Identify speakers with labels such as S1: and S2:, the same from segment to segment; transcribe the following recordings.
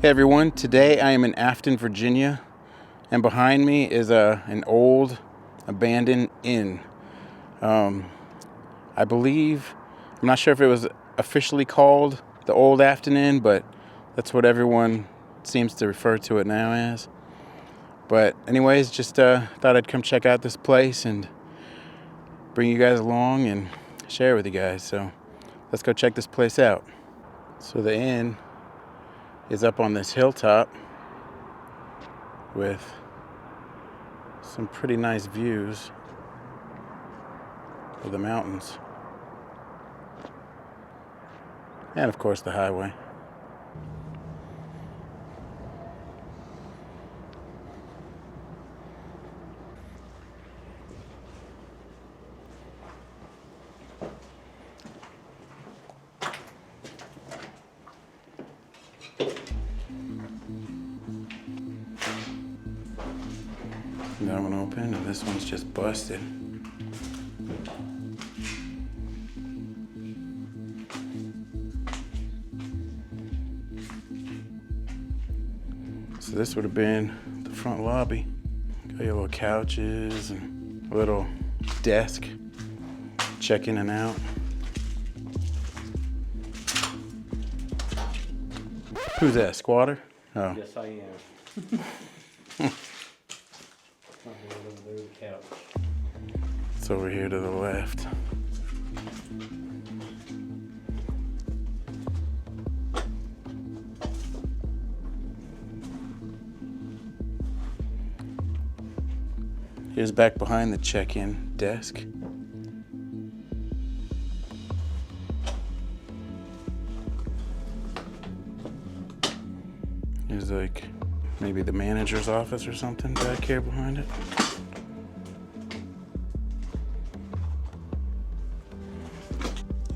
S1: Hey everyone, today I am in Afton, Virginia, and behind me is an old abandoned inn. I believe, I'm not sure if it was officially called the Old Afton Inn, but that's what everyone seems to refer to it now as. But anyways, just thought I'd come check out this place and bring you guys along and share with you guys. So let's go check this place out. So the inn is up on this hilltop with some pretty nice views of the mountains and of course the highway. That one open and this one's just busted. So this would have been the front lobby. Got your little couches and a little desk. Check in and out. Who's that, squatter? Oh.
S2: Yes, I am. Over the couch.
S1: It's over here to the left. Here's back behind the check-in desk. Here's like maybe the manager's office or something back here behind it.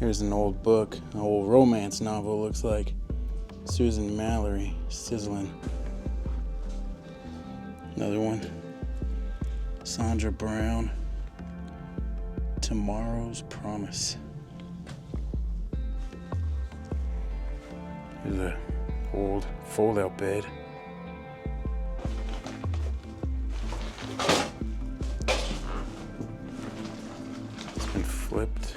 S1: Here's an old book, an old romance novel, looks like. Susan Mallory, Sizzling. Another one. Sandra Brown, Tomorrow's Promise. Here's an old fold-out bed. It's been flipped.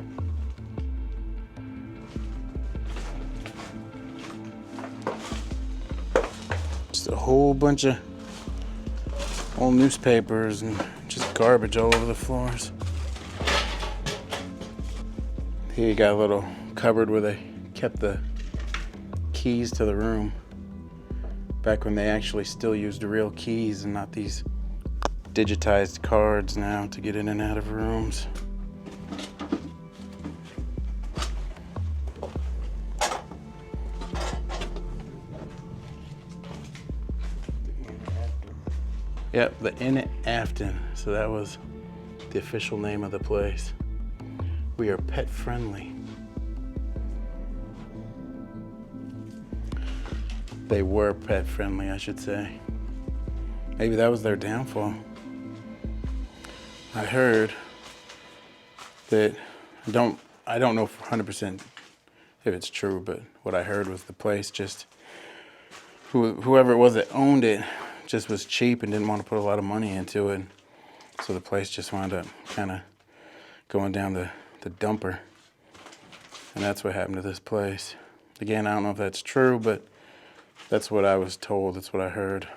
S1: Just a whole bunch of old newspapers and just garbage all over the floors. Here you got a little cupboard where they kept the keys to the room. Back when they actually still used real keys and not these digitized cards now to get in and out of rooms. Yep, the Inn at Afton. So that was the official name of the place. We are pet friendly. They were pet friendly, I should say. Maybe that was their downfall. I heard that, I don't know for 100% if it's true, but what I heard was the place just, whoever it was that owned it, just was cheap and didn't want to put a lot of money into it. So the place just wound up kind of going down the dumper. And that's what happened to this place. Again, I don't know if that's true, but that's what I was told. That's what I heard.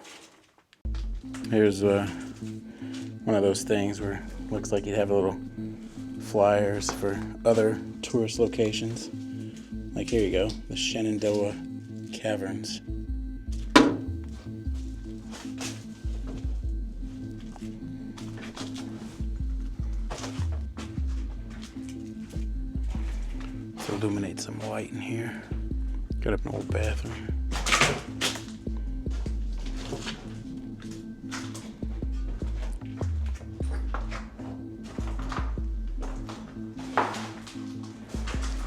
S1: Here's one of those things where it looks like you'd have a little flyers for other tourist locations. Like here you go, the Shenandoah Caverns. Illuminate some light in here. Got up an old bathroom.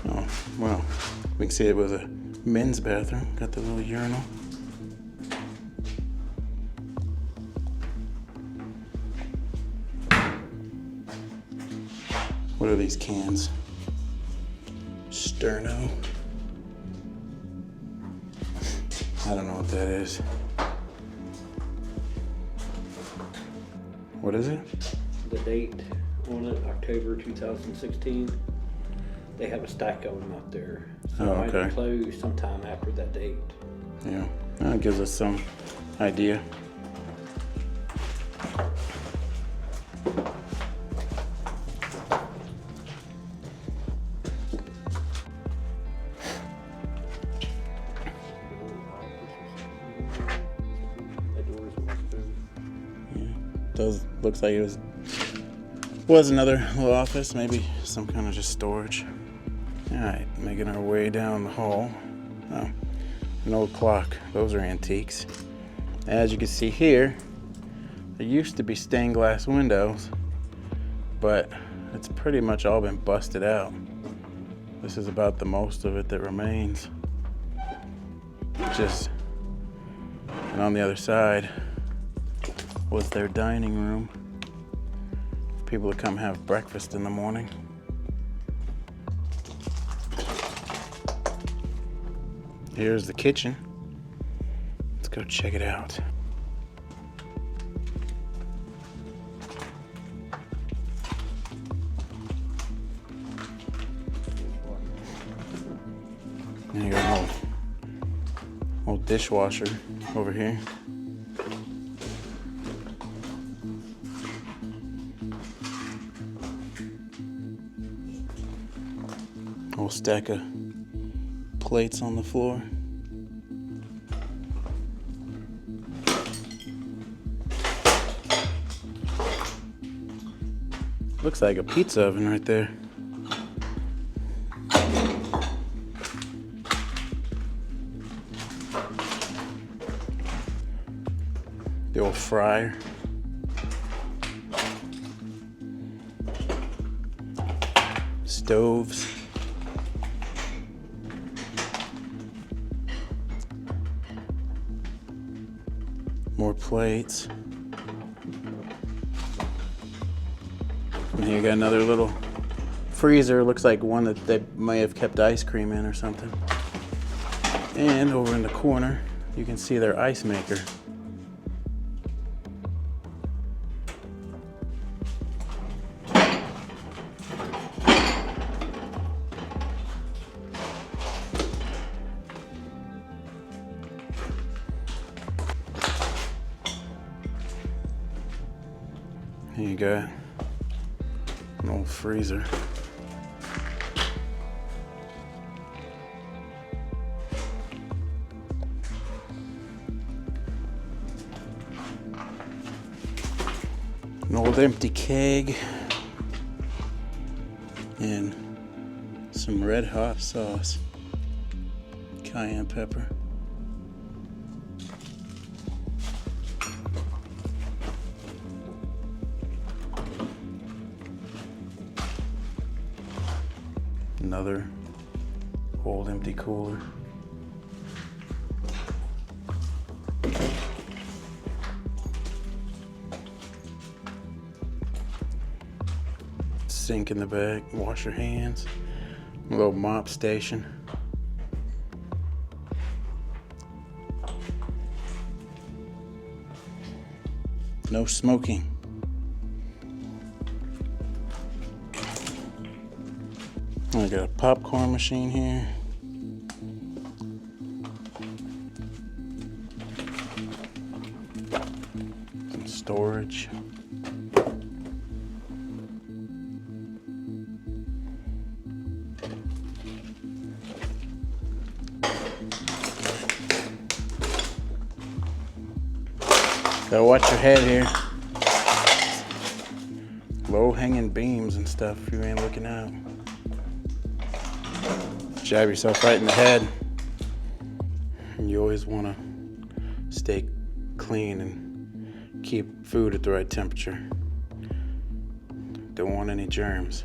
S1: Oh, well, we can see it was a men's bathroom. Got the little urinal. What are these cans? Sterno. I don't know what that is. What is it?
S2: The date on it, October 2016. They have a stack of them out there. So
S1: Oh,
S2: it might
S1: okay.
S2: be closed sometime after that date.
S1: Yeah, that gives us some idea.
S2: That door is locked open.
S1: Does looks like it was another little office, maybe some kind of just storage. All right, making our way down the hall. Oh, an old clock. Those are antiques. As you can see here, there used to be stained glass windows, but it's pretty much all been busted out. This is about the most of it that remains. And on the other side was their dining room. For people to come have breakfast in the morning. Here's the kitchen. Let's go check it out. And you got an old dishwasher over here. Whole stack of plates on the floor. Looks like a pizza oven right there. The old fryer. Stoves. More plates. And here you got another little freezer. Looks like one that they may have kept ice cream in or something. And over in the corner, you can see their ice maker. Here you got an old freezer. An old empty keg. And some red hot sauce. Cayenne pepper. Another old empty cooler. Sink in the back, wash your hands. A little mop station. No smoking. I got a popcorn machine here. Some storage. Gotta watch your head here. Low-hanging beams and stuff if you ain't looking out. Jab yourself right in the head. And you always want to stay clean and keep food at the right temperature. Don't want any germs.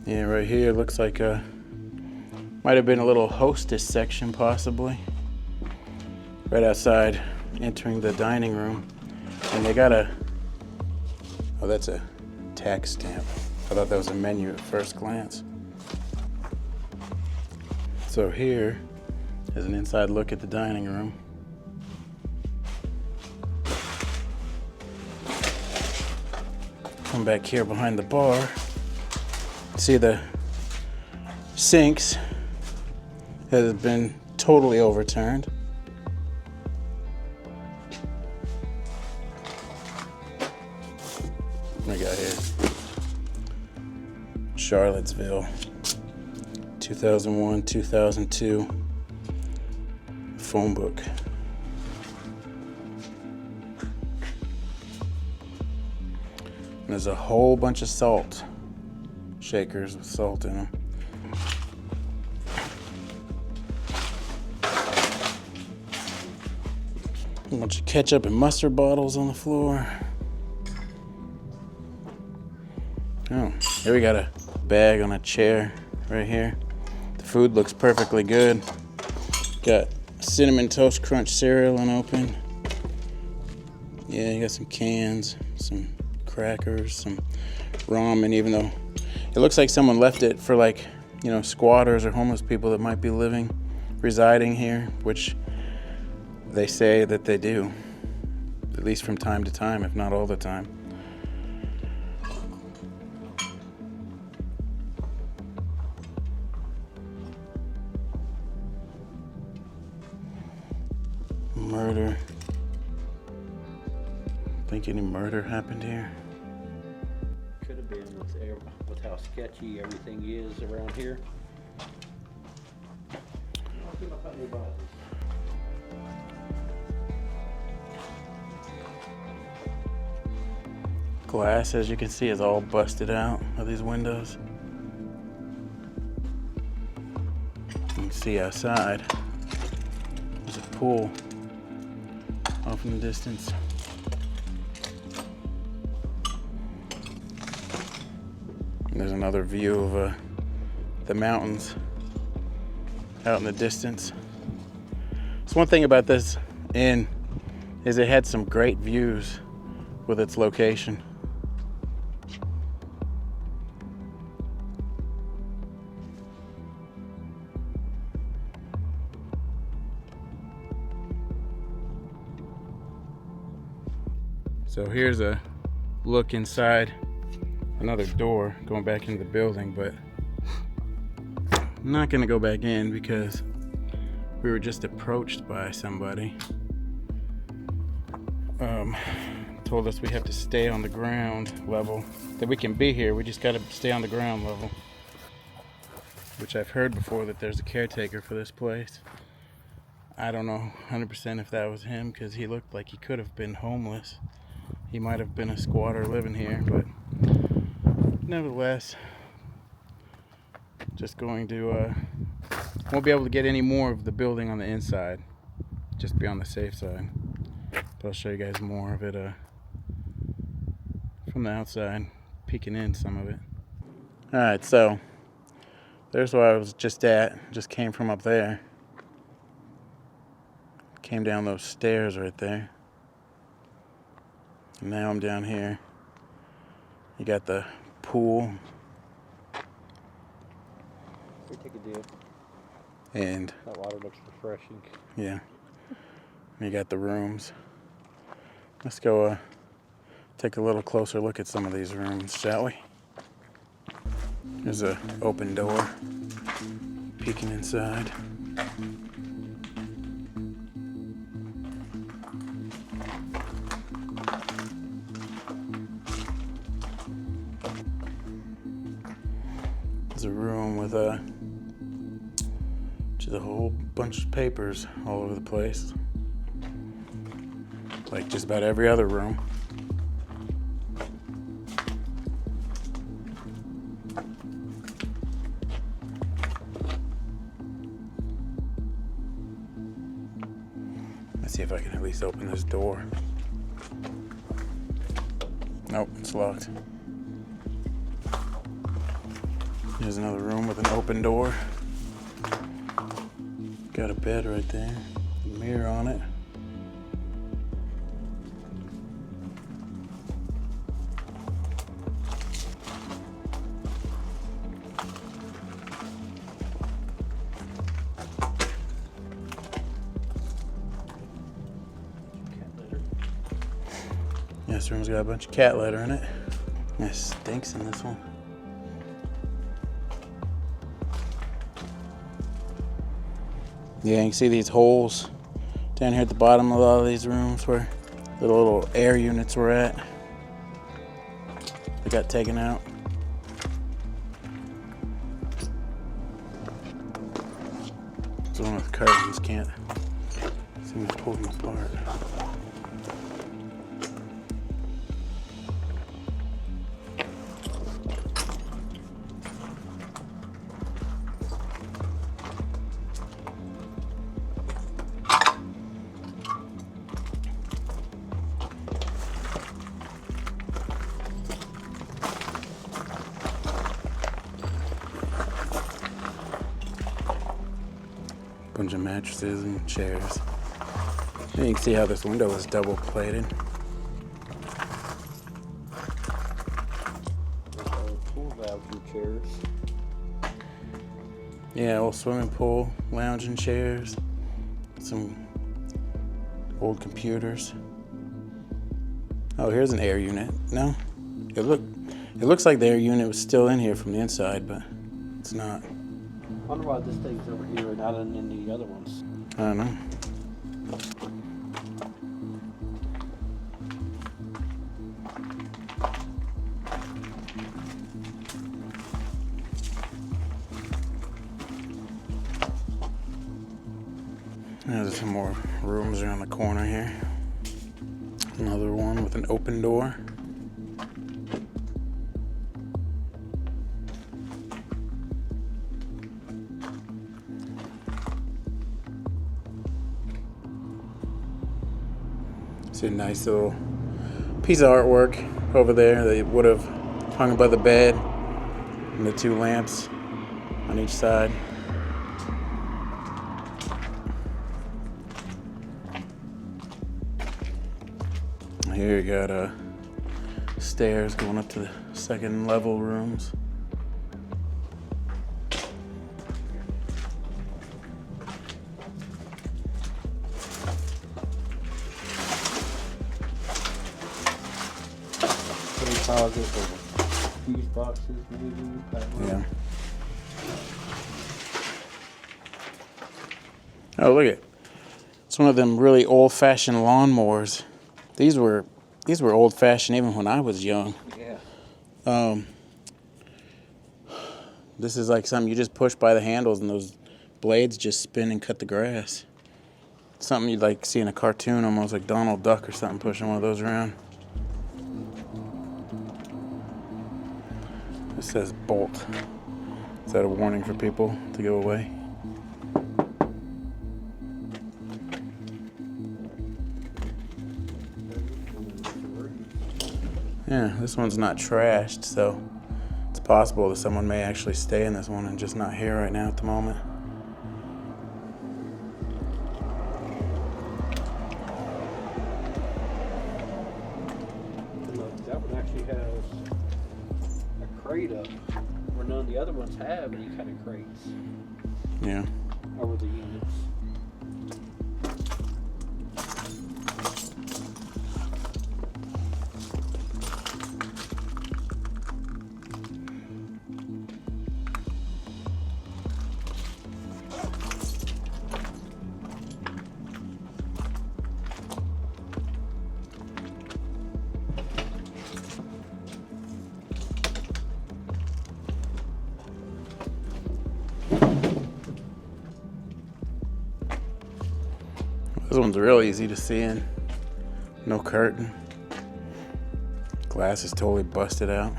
S1: Yeah, right here looks like might have been a little hostess section possibly. Right outside entering the dining room. And they got oh, that's a tax stamp. I thought that was a menu at first glance. So here is an inside look at the dining room. Come back here behind the bar. See the sinks has been totally overturned. What do we got here? Charlottesville, 2001, 2002 phone book. And there's a whole bunch of salt shakers with salt in them. A bunch of ketchup and mustard bottles on the floor. Oh, here we got a bag on a chair right here. The food looks perfectly good. Got Cinnamon Toast Crunch cereal unopened. Yeah, you got some cans, some crackers, some ramen, even though it looks like someone left it for, like, you know, squatters or homeless people that might be residing here, which they say that they do, at least from time to time, if not all the time. Murder. Think any murder happened here?
S2: Could have been with how sketchy everything is around here.
S1: Glass, as you can see, is all busted out of these windows. You can see outside. There's a pool off in the distance. And there's another view of the mountains out in the distance. So one thing about this inn is it had some great views with its location. So here's a look inside another door going back into the building, but I'm not gonna go back in because we were just approached by somebody. Told us we have to stay on the ground level, that we can be here, we just gotta stay on the ground level. Which I've heard before that there's a caretaker for this place. I don't know 100% if that was him because he looked like he could have been homeless. He might have been a squatter living here, but nevertheless, just going to, won't be able to get any more of the building on the inside, just be on the safe side. But I'll show you guys more of it from the outside, peeking in some of it. Alright, so there's where I was just at, just came from up there. Came down those stairs right there. And now I'm down here. You got the pool.
S2: We take a dip.
S1: And
S2: That water looks refreshing.
S1: yeah. And you got the rooms. Let's go take a little closer look at some of these rooms, shall we? There's an open door. Peeking inside. There's a room with just a whole bunch of papers all over the place. Like just about every other room. Let's see if I can at least open this door. Nope, it's locked. Here's another room with an open door. Got a bed right there, a mirror on it. This room's got a bunch of cat litter in it. It stinks in this one. Yeah, you can see these holes down here at the bottom of a lot of these rooms where the little air units were at. They got taken out. It's one with curtains, can't seem to pull them apart. Bunch of mattresses and chairs. And you can see how this window is double plated.
S2: Pool lounging chairs.
S1: Yeah, old swimming pool, lounging chairs, some old computers. Oh, here's an air unit. No, it looks like the air unit was still in here from the inside, but it's not.
S2: I wonder why this thing's over here and not in any of the other ones.
S1: I don't know. There's some more rooms around the corner here. Another one with an open door. See a nice little piece of artwork over there that would have hung above the bed, and the two lamps on each side. Here you got stairs going up to the second level rooms.
S2: Closet or fuse boxes, maybe.
S1: Yeah. Oh, look at it. It's one of them really old-fashioned lawnmowers. These were old-fashioned even when I was young.
S2: Yeah.
S1: This is like something you just push by the handles and those blades just spin and cut the grass. Something you'd like see in a cartoon, almost like Donald Duck or something pushing one of those around. It says bolt. Is that a warning for people to go away? Yeah, this one's not trashed, so it's possible that someone may actually stay in this one and just not here right now at the moment.
S2: Look, that one actually has a crate up where none of the other ones have any kind of crates
S1: Yeah.
S2: over the units.
S1: This one's real easy to see in. No curtain. Glass is totally busted out.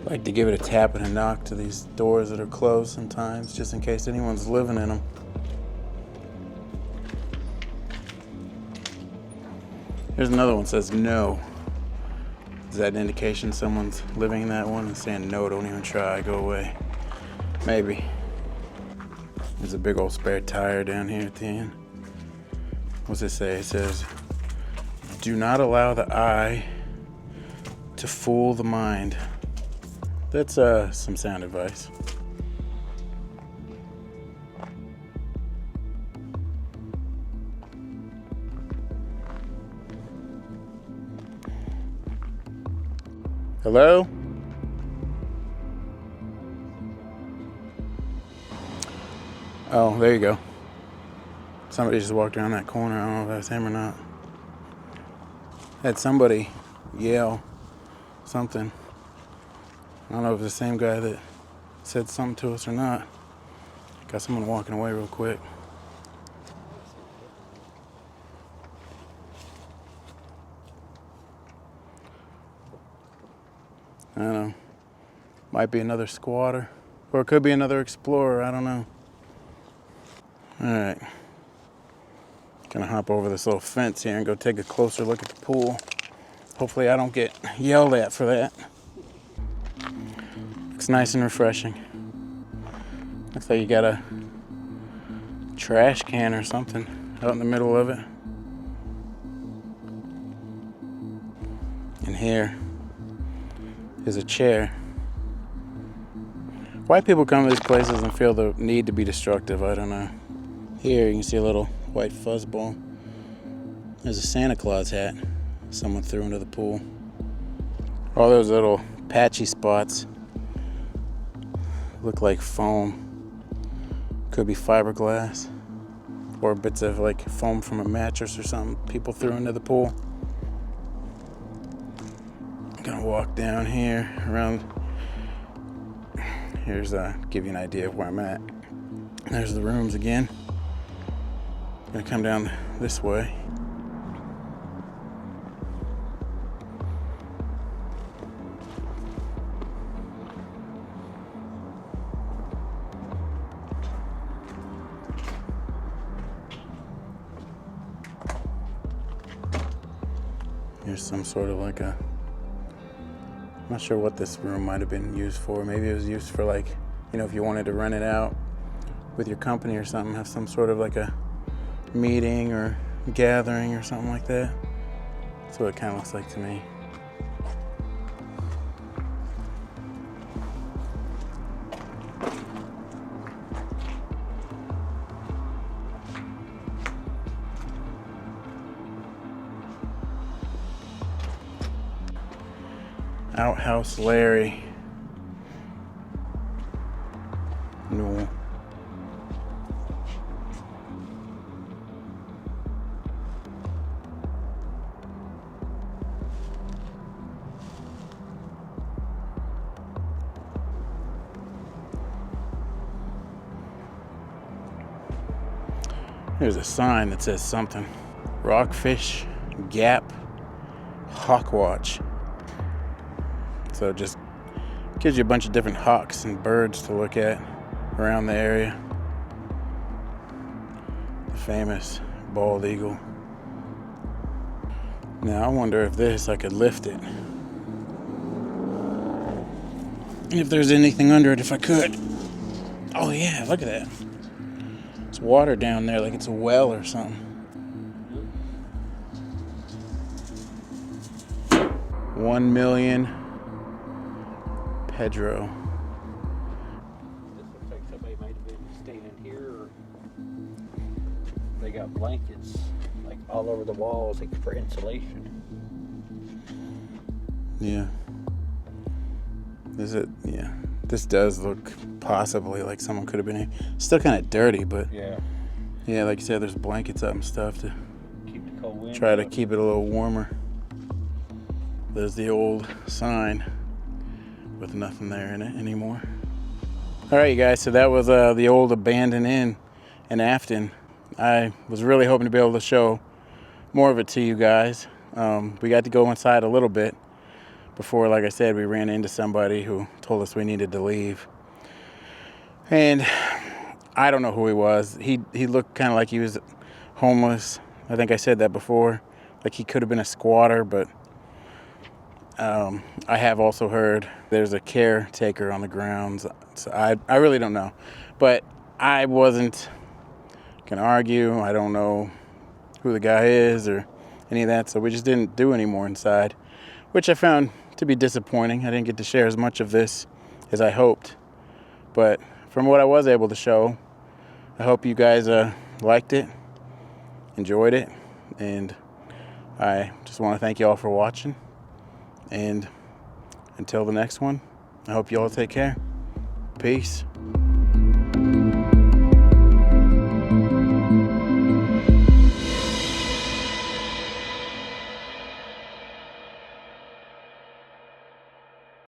S1: I like to give it a tap and a knock to these doors that are closed sometimes, just in case anyone's living in them. Here's another one that says no. Is that an indication someone's living in that one and saying, no, don't even try, go away? Maybe. There's a big old spare tire down here at the end. What's it say? It says, do not allow the eye to fool the mind. That's some sound advice. Hello? Oh, there you go. Somebody just walked around that corner. I don't know if that's him or not. Had somebody yell something. I don't know if it's the same guy that said something to us or not. Got someone walking away real quick. I don't know. Might be another squatter. Or it could be another explorer. I don't know. Alright. Gonna hop over this little fence here and go take a closer look at the pool. Hopefully I don't get yelled at for that. Looks nice and refreshing. Looks like you got a trash can or something out in the middle of it. And here is a chair. Why people come to these places and feel the need to be destructive, I don't know. Here you can see a little white fuzzball. There's a Santa Claus hat someone threw into the pool. All those little patchy spots look like foam. Could be fiberglass or bits of like foam from a mattress or something people threw into the pool. I'm gonna walk down here around. Here's give you an idea of where I'm at. There's the rooms again. Gonna come down this way. Here's some sort of like a, I'm not sure what this room might have been used for. Maybe it was used for like, you know, if you wanted to rent it out with your company or something, have some sort of like a meeting or gathering or something like that. That's what it kind of looks like to me. Outhouse Larry. No. There's a sign that says something. Rockfish Gap Hawkwatch. So it just gives you a bunch of different hawks and birds to look at around the area. The famous bald eagle. Now I wonder if this, I could lift it. And if there's anything under it, if I could. Oh yeah, look at that. It's water down there like it's a well or something. 1 million Pedro.
S2: This looks like somebody might have been staying in here, or they got blankets like all over the walls, like for insulation.
S1: Yeah. Is it? Yeah. This does look possibly like someone could have been here. Still kind of dirty, but
S2: Yeah.
S1: yeah, like you said, there's blankets up and stuff to
S2: Keep the cold wind.
S1: try to keep it a little warmer. There's the old sign with nothing there in it anymore. All right, you guys, so that was the old abandoned inn in Afton. I was really hoping to be able to show more of it to you guys. We got to go inside a little bit before, like I said, we ran into somebody who told us we needed to leave. And I don't know who he was. He looked kind of like he was homeless. I think I said that before. Like he could have been a squatter, but I have also heard there's a caretaker on the grounds. So I really don't know. But I wasn't going to argue. I don't know who the guy is or any of that. So we just didn't do any more inside, which I found to be disappointing. I didn't get to share as much of this as I hoped. But from what I was able to show, I hope you guys liked it, enjoyed it, and I just want to thank you all for watching. And until the next one, I hope you all take care. Peace.